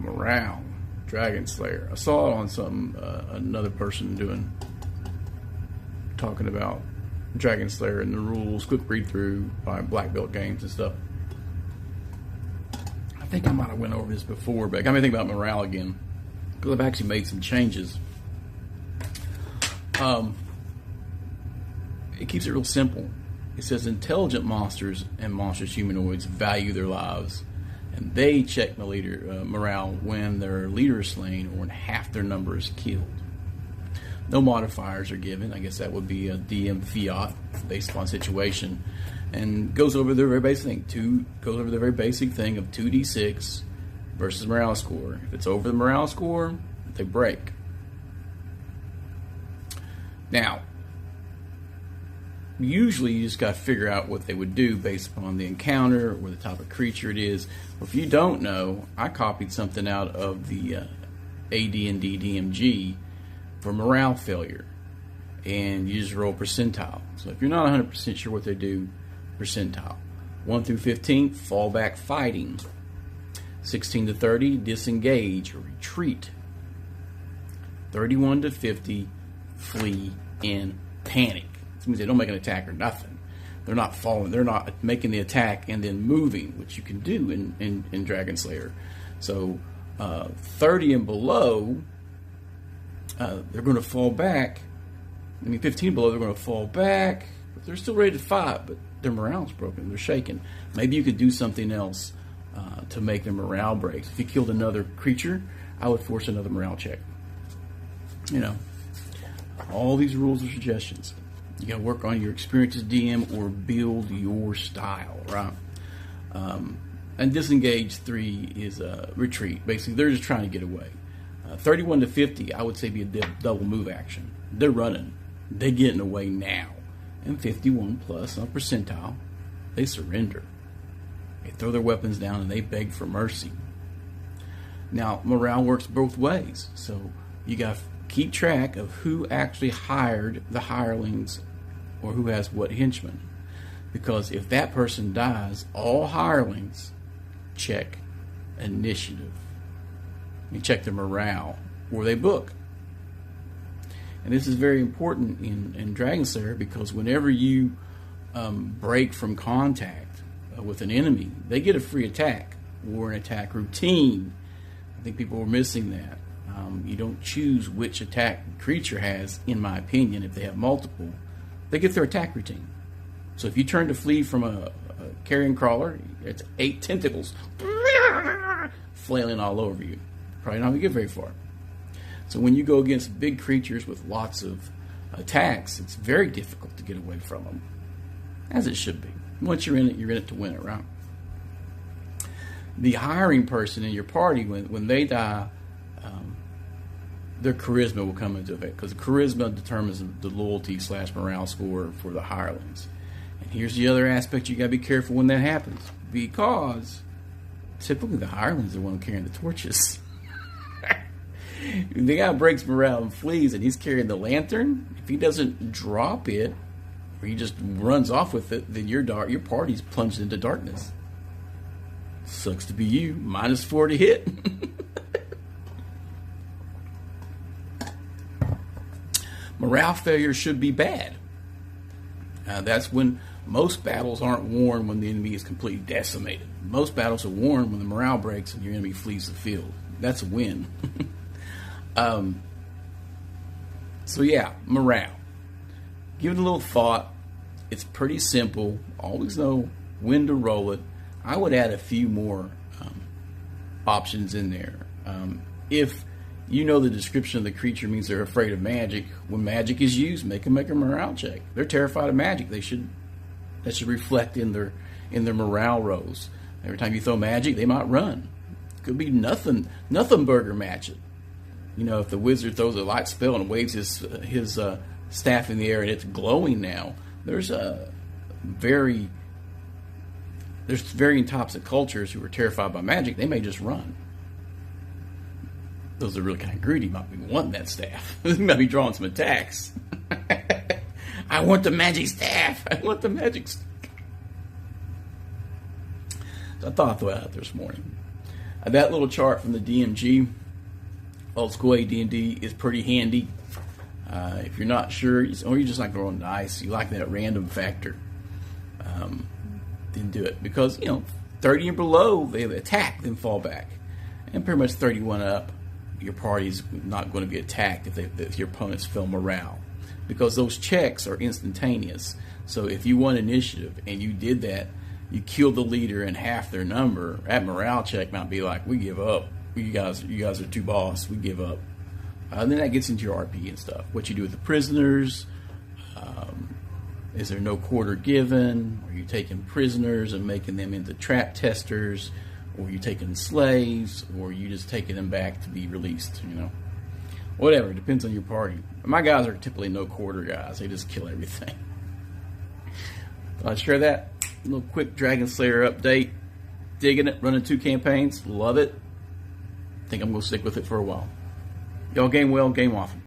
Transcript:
morale, Dragonslayer. I saw it on some another person talking about Dragonslayer and the rules, quick read through by Black Belt Games and stuff. I think I might have went over this before, but I got me thinking about morale again because I've actually made some changes. It keeps it real simple. It says intelligent monsters and monstrous humanoids value their lives, and they check morale when their leader is slain or when half their number is killed. No modifiers are given. I guess that would be a DM fiat based upon situation, and goes over the very basic thing. Goes over the very basic thing of 2d6 versus morale score. If it's over the morale score, they break. Now, usually you just got to figure out what they would do based upon the encounter or the type of creature it is. If you don't know, I copied something out of the AD&D DMG for morale failure, and you just roll percentile. So if you're not 100% sure what they do, percentile. 1 through 15, fall back fighting. 16 to 30, disengage or retreat. 31 to 50, flee in panic. This means they don't make an attack or nothing. They're not falling. They're not making the attack and then moving, which you can do in Dragonslayer. So 30 and below, they're going to fall back. 15 below, they're going to fall back. But they're still rated 5, but their morale's broken. They're shaken. Maybe you could do something else to make their morale break. If you killed another creature, I would force another morale check. All these rules are suggestions. You got to work on your experience as DM or build your style, right? And disengage 3 is a retreat. Basically, they're just trying to get away. 31 to 50, I would say, be a double move action. They're running. They're getting away now. And 51 plus on percentile, they surrender. They throw their weapons down and they beg for mercy. Now, morale works both ways. So you got to keep track of who actually hired the hirelings or who has what henchmen. Because if that person dies, all hirelings check initiative. You check their morale or they book. And this is very important in Dragonslayer because whenever you break from contact with an enemy, they get a free attack or an attack routine. I think people are missing that. You don't choose which attack the creature has, in my opinion. If they have multiple, they get their attack routine. So if you turn to flee from a carrion crawler, it's 8 tentacles flailing all over you. Probably not going to get very far. So when you go against big creatures with lots of attacks, it's very difficult to get away from them, as it should be. Once you're in it to win it, right? The hiring person in your party, when they die, their charisma will come into effect, because charisma determines the loyalty / morale score for the hirelings. And here's the other aspect you got to be careful when that happens, because typically the hirelings are the one carrying the torches. The guy breaks morale and flees, and he's carrying the lantern. If he doesn't drop it, or he just runs off with it, then your party's plunged into darkness. Sucks to be you. -4 to hit. Morale failure should be bad. That's when most battles aren't won when the enemy is completely decimated. Most battles are won when the morale breaks and your enemy flees the field. That's a win. So yeah, morale. Give it a little thought. It's pretty simple. Always know when to roll it. I would add a few more options in there. If you know the description of the creature means they're afraid of magic, when magic is used, make them make a morale check. They're terrified of magic. That should reflect in their morale rolls. Every time you throw magic, they might run. Could be nothing burger match it. If the wizard throws a light spell and waves his staff in the air and it's glowing now, there's varying types of cultures who are terrified by magic. They may just run. Those are really kind of greedy. Might be wanting that staff. They might be drawing some attacks. I want the magic staff. I want the magic staff. So I thought I'd throw it out there this morning. That little chart from the DMG, old school AD&D, is pretty handy. If you're not sure, or you're just like rolling dice, you like that random factor, then do it. Because, 30 and below, they attack, then fall back. And pretty much 31 up, your party's not going to be attacked if your opponents fail morale. Because those checks are instantaneous. So if you won initiative and you did that, you killed the leader and half their number, that morale check might be like, we give up. You guys are too boss. We give up. And then that gets into your RP and stuff. What you do with the prisoners. Is there no quarter given? Are you taking prisoners and making them into trap testers? Or are you taking slaves? Or are you just taking them back to be released? Whatever. It depends on your party. My guys are typically no quarter guys. They just kill everything. So I'd share that. A little quick Dragonslayer update. Digging it. Running 2 campaigns. Love it. Think I'm going to stick with it for a while. Y'all game well, game often.